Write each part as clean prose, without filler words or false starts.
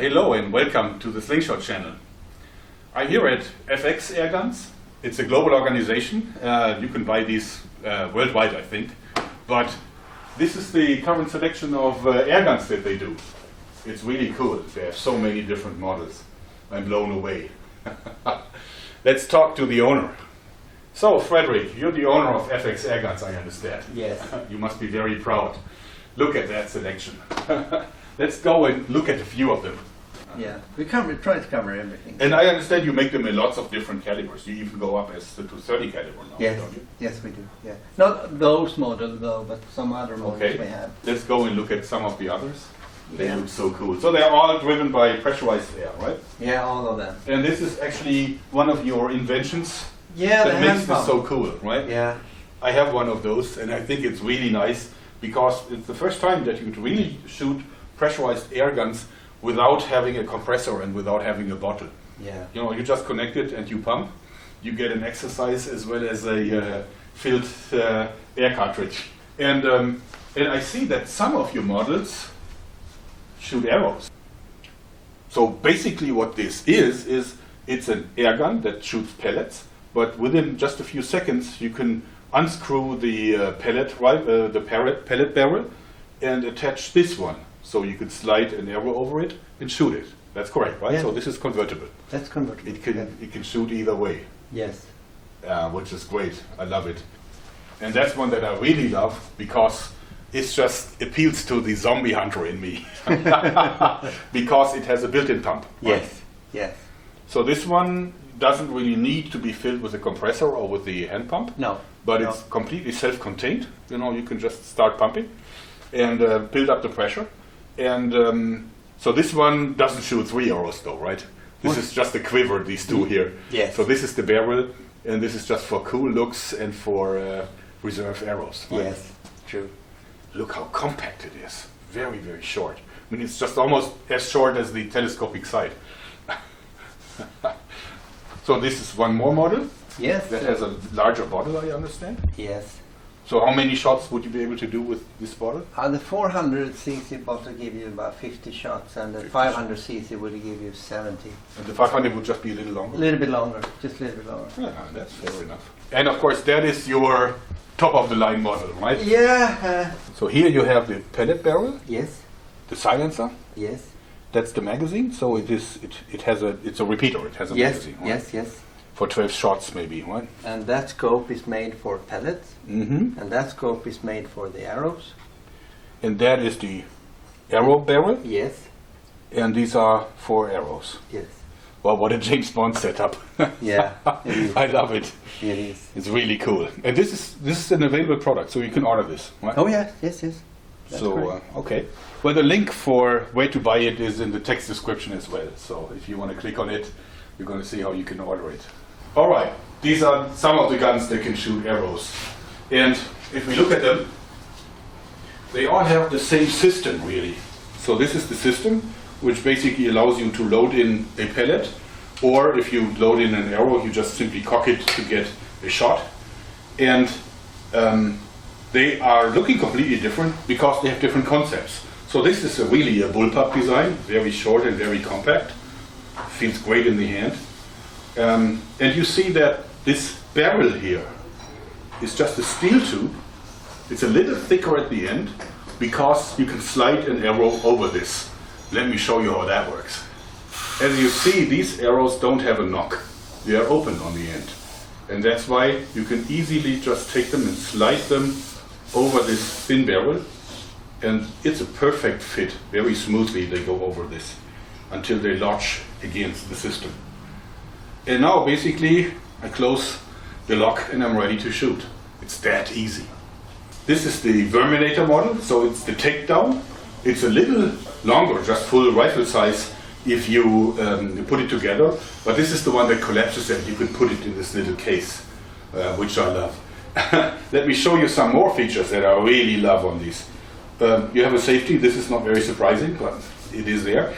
Hello and welcome to the Slingshot Channel. I'm here at FXAirguns. It's a global organization. You can buy these worldwide, I think. But this is the current selection of airguns that they do. It's really cool. They have so many different models. I'm blown away. Let's talk to the owner. So, Frederick, you're the owner of FXAirguns, I understand. Yes. You must be very proud. Look at that selection. Let's go and look at a few of them. Yeah, we try to cover everything. And I understand you make them in lots of different calibers. You even go up as to 30 caliber now, Yes, don't you? yes we do. Yeah, not those models though, but some other models we have. Let's go and look at some of the others. They look so cool. So they're all driven by pressurized air, right? Yeah, all of them. And this is actually one of your inventions. Yeah, that makes this so cool, right? Yeah. I have one of those, and I think it's really nice because it's the first time that you could really shoot pressurized air guns without having a compressor and without having a bottle. Yeah. You know, you just connect it and you pump. You get an exercise as well as a filled air cartridge. And I see that some of your models shoot arrows. So basically what this is it's an air gun that shoots pellets, but within just a few seconds you can unscrew the pellet barrel and attach this one. So you could slide an arrow over it and shoot it. That's correct, right? Yeah. So this is convertible. That's convertible. It can shoot either way. Yes. Which is great. I love it. And that's one that I really love because it just appeals to the zombie hunter in me. Because it has a built-in pump. Right? Yes. Yes. So this one doesn't really need to be filled with a compressor or with the hand pump. No. But it's completely self-contained. You know, you can just start pumping and build up the pressure. And so this one doesn't shoot 3 arrows though, right? This is just a quiver, these two here. Yes. So this is the barrel, and this is just for cool looks and for reserve arrows. Right? Yes, true. Look how compact it is. Very, very short. I mean, it's just almost as short as the telescopic sight. So this is one more model. Yes. That has a larger bottle, I understand. Yes. So how many shots would you be able to do with this bottle? The 400cc bottle give you about 50 shots, and the 500cc will give you 70. And the 500 would just be a little longer? A little bit longer, just a little bit longer. Yeah, that's fair enough. And of course that is your top of the line model, right? Yeah. So here you have the pellet barrel, Yes. the silencer. Yes. That's the magazine. So it's a repeater. It has a Yes. magazine. Right? Yes. Yes. For 12 shots maybe, right? And that scope is made for pellets, Mm-hmm. and that scope is made for the arrows. And that is the arrow barrel, Yes. and these are 4 arrows. Yes. Well, what a James Bond setup! Yeah. It is. I love it. It is. It's really cool. And this is an available product, so you can order this, right? Oh yes. Yes. Yes. That's So correct. okay. Well, the link for where to buy it is in the text description as well. So if you want to click on it, you're going to see how you can order it. All right. These are some of the guns that can shoot arrows. And if we look at them, they all have the same system, really. So this is the system, which basically allows you to load in a pellet, or if you load in an arrow, you just simply cock it to get a shot. And they are looking completely different because they have different concepts. So this is really a bullpup design, very short and very compact. Feels great in the hand. And you see that this barrel here is just a steel tube. It's a little thicker at the end because you can slide an arrow over this. Let me show you how that works. As you see, these arrows don't have a nock. They are open on the end. And that's why you can easily just take them and slide them over this thin barrel. And it's a perfect fit. Very smoothly they go over this until they lodge against the system. And now basically I close the lock and I'm ready to shoot. It's that easy. This is the Verminator model, so it's the takedown. It's a little longer, just full rifle size if you put it together, but this is the one that collapses and you can put it in this little case, which I love. Let me show you some more features that I really love on these. You have a safety. This is not very surprising, but it is there.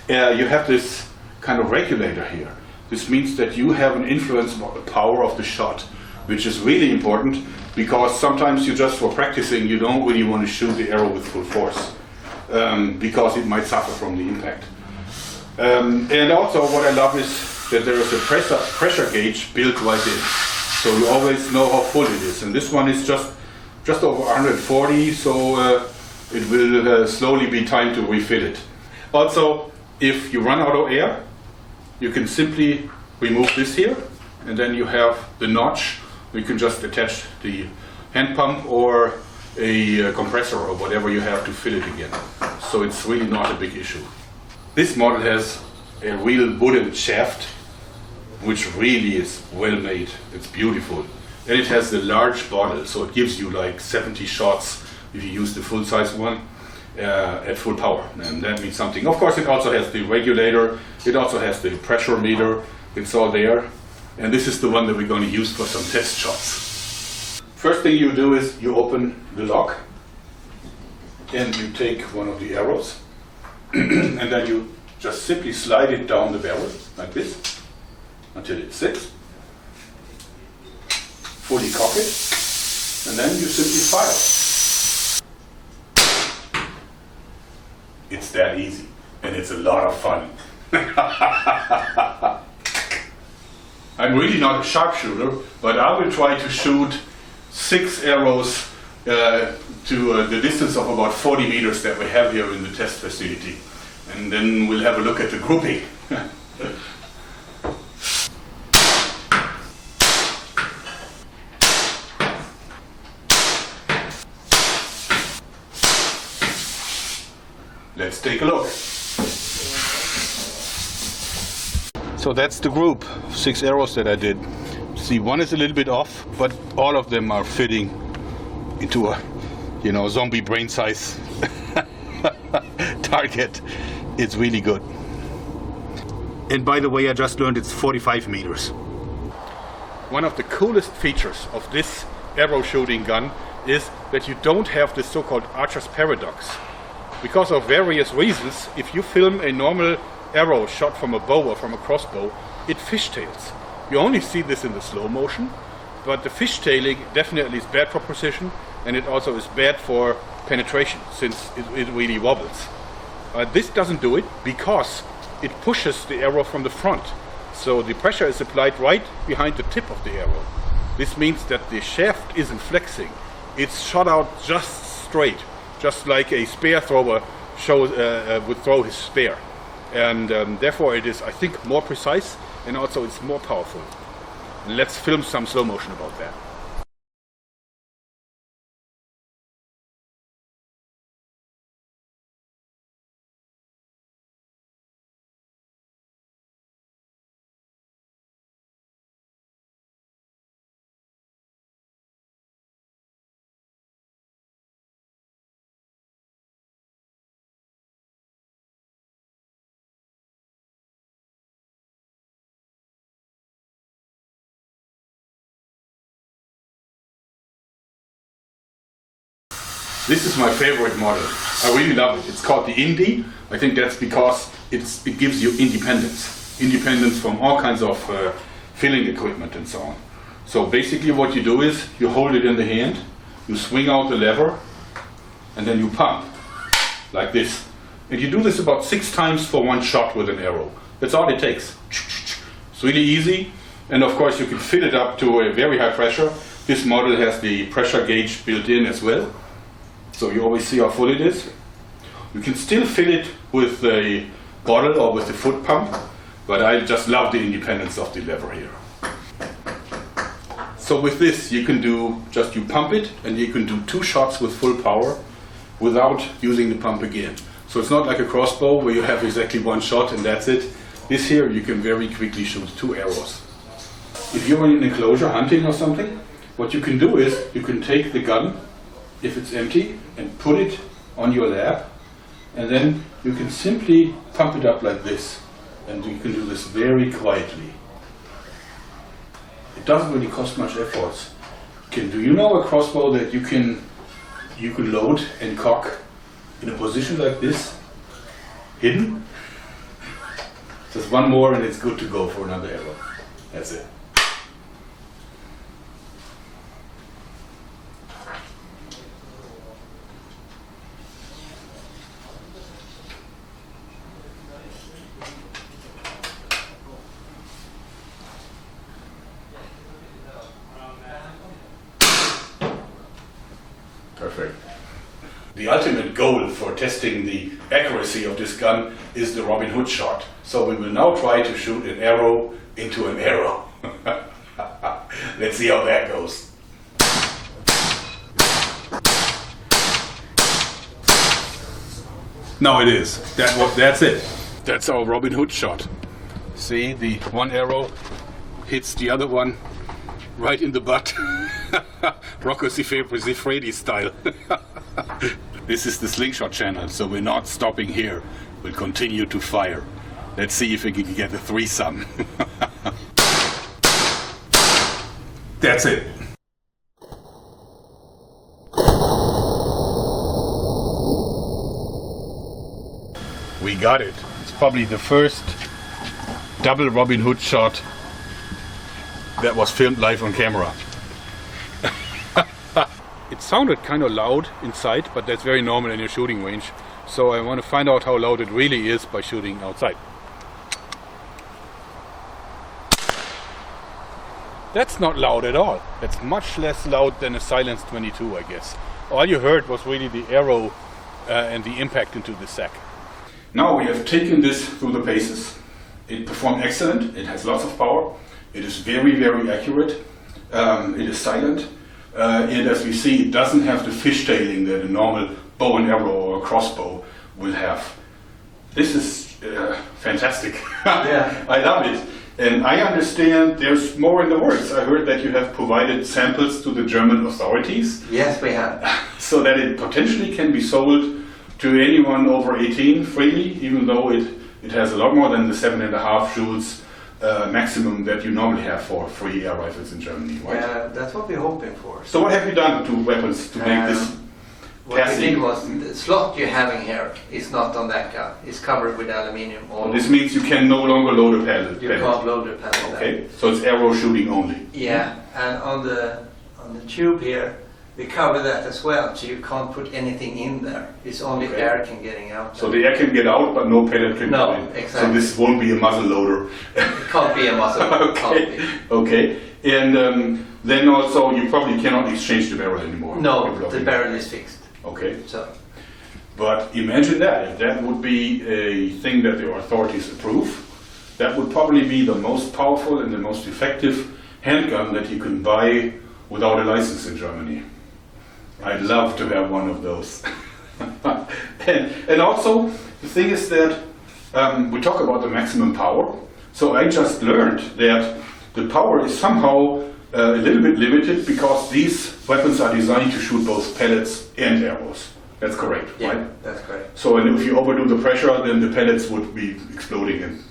You have this kind of regulator here. This means that you have an influence on the power of the shot, which is really important because sometimes you just for practicing you don't really want to shoot the arrow with full force because it might suffer from the impact. And also what I love is that there is a pressure gauge built right in. So you always know how full it is. And this one is just over 140, so it will slowly be time to refill it. Also, if you run out of air, you can simply remove this here, and then you have the notch. You can just attach the hand pump or a compressor or whatever you have to fill it again. So it's really not a big issue. This model has a real wooden shaft, which really is well made. It's beautiful. And it has the large bottle, so it gives you like 70 shots if you use the full size one at full power. And that means something. Of course, it also has the regulator. It also has the pressure meter. It's all there. And this is the one that we're going to use for some test shots. First thing you do is you open the lock and you take one of the arrows and then you just simply slide it down the barrel like this until it sits. Fully cock it, and then you simply fire. It's that easy, and it's a lot of fun. I'm really not a sharpshooter, but I will try to shoot 6 arrows to the distance of about 40 meters that we have here in the test facility. And then we'll have a look at the grouping. Let's take a look. So that's the group, 6 arrows that I did. See, one is a little bit off, but all of them are fitting into a, zombie brain size target. It's really good. And by the way, I just learned it's 45 meters. One of the coolest features of this arrow shooting gun is that you don't have this so-called archer's paradox. Because of various reasons, if you film a normal arrow shot from a bow or from a crossbow, it fishtails. You only see this in the slow motion, but the fishtailing definitely is bad for precision, and it also is bad for penetration, since it really wobbles. This doesn't do it because it pushes the arrow from the front. So the pressure is applied right behind the tip of the arrow. This means that the shaft isn't flexing. It's shot out just straight, just like a spear thrower would throw his spear. And therefore it is, I think, more precise, and also it's more powerful. Let's film some slow motion about that. This is my favorite model. I really love it. It's called the Indy. I think that's because it gives you independence. Independence from all kinds of filling equipment and so on. So basically what you do is you hold it in the hand, you swing out the lever, and then you pump, like this. And you do this about 6 times for one shot with an arrow. That's all it takes. It's really easy. And of course you can fill it up to a very high pressure. This model has the pressure gauge built in as well. So you always see how full it is. You can still fill it with a bottle or with a foot pump, but I just love the independence of the lever here. So with this you can do, you pump it and you can do 2 shots with full power without using the pump again. So it's not like a crossbow where you have exactly 1 shot and that's it. This here you can very quickly shoot 2 arrows. If you're in an enclosure hunting or something, what you can do is you can take the gun, if it's empty, and put it on your lap, and then you can simply pump it up like this, and you can do this very quietly. It doesn't really cost much effort. Do you know a crossbow that you can load and cock in a position like this, hidden? Just 1 more and it's good to go for another arrow. That's it. the ultimate goal for testing the accuracy of this gun is the Robin Hood shot. So we will now try to shoot an arrow into an arrow. Let's see how that goes. Now it is. That's it. That's our Robin Hood shot. See, the one arrow hits the other one right in the butt. Rocco Siffredi style. This is the Slingshot Channel, so we're not stopping here. We'll continue to fire. Let's see if we can get a threesome. That's it. We got it. It's probably the first double Robin Hood shot that was filmed live on camera. It sounded kind of loud inside, but that's very normal in your shooting range. So I want to find out how loud it really is by shooting outside. That's not loud at all. That's much less loud than a silenced 22, I guess. All you heard was really the arrow and the impact into the sack. Now we have taken this through the paces. It performed excellent. It has lots of power. It is very, very accurate. It is silent. And as we see, it doesn't have the fishtailing that a normal bow and arrow or a crossbow will have. This is fantastic. Yeah. I love it. And I understand there's more in the works. I heard that you have provided samples to the German authorities. Yes, we have. So that it potentially can be sold to anyone over 18 freely, even though it has a lot more than the 7.5 joules maximum that you normally have for free air rifles in Germany, right? Yeah, that's what we're hoping for. So what have you done to weapons to make this? What we did was, the slot you're having here is not on that gun. It's covered with aluminium. So this means you can no longer load a pellet. You can't load a pellet. Okay, so it's arrow shooting only. Yeah, and on the tube here, we cover that as well, so you can't put anything in there. It's only air can getting out. So the air can get out, but no pellet can go in. Exactly. So this won't be a muzzle loader. It can't be a muzzle loader. Okay. Okay. And then also you probably cannot exchange the barrel anymore. No, the barrel is fixed. Okay. So. But imagine that, if that would be a thing that the authorities approve, that would probably be the most powerful and the most effective handgun that you can buy without a license in Germany. I'd love to have one of those. and also, the thing is that we talk about the maximum power. So I just learned that the power is somehow a little bit limited because these weapons are designed to shoot both pellets and arrows. That's correct, yeah, right? That's correct. So and if you overdo the pressure, then the pellets would be exploding and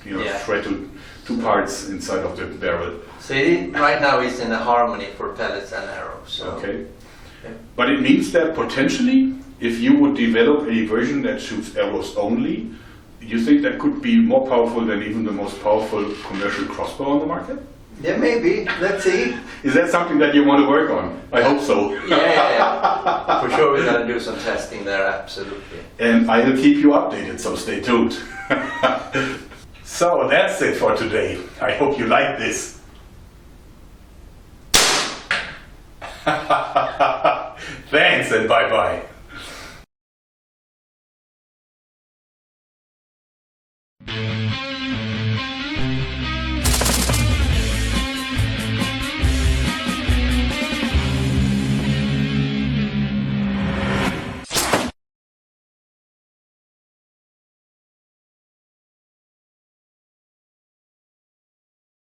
shred to two parts inside of the barrel. See, right now it's in a harmony for pellets and arrows. So. Okay. But it means that potentially, if you would develop a version that shoots arrows only, you think that could be more powerful than even the most powerful commercial crossbow on the market? Yeah, maybe. Let's see. Is that something that you want to work on? I hope so. Yeah. For sure we're going to do some testing there, absolutely. And I'll keep you updated, so stay tuned. So that's it for today. I hope you like this. Thanks and bye-bye.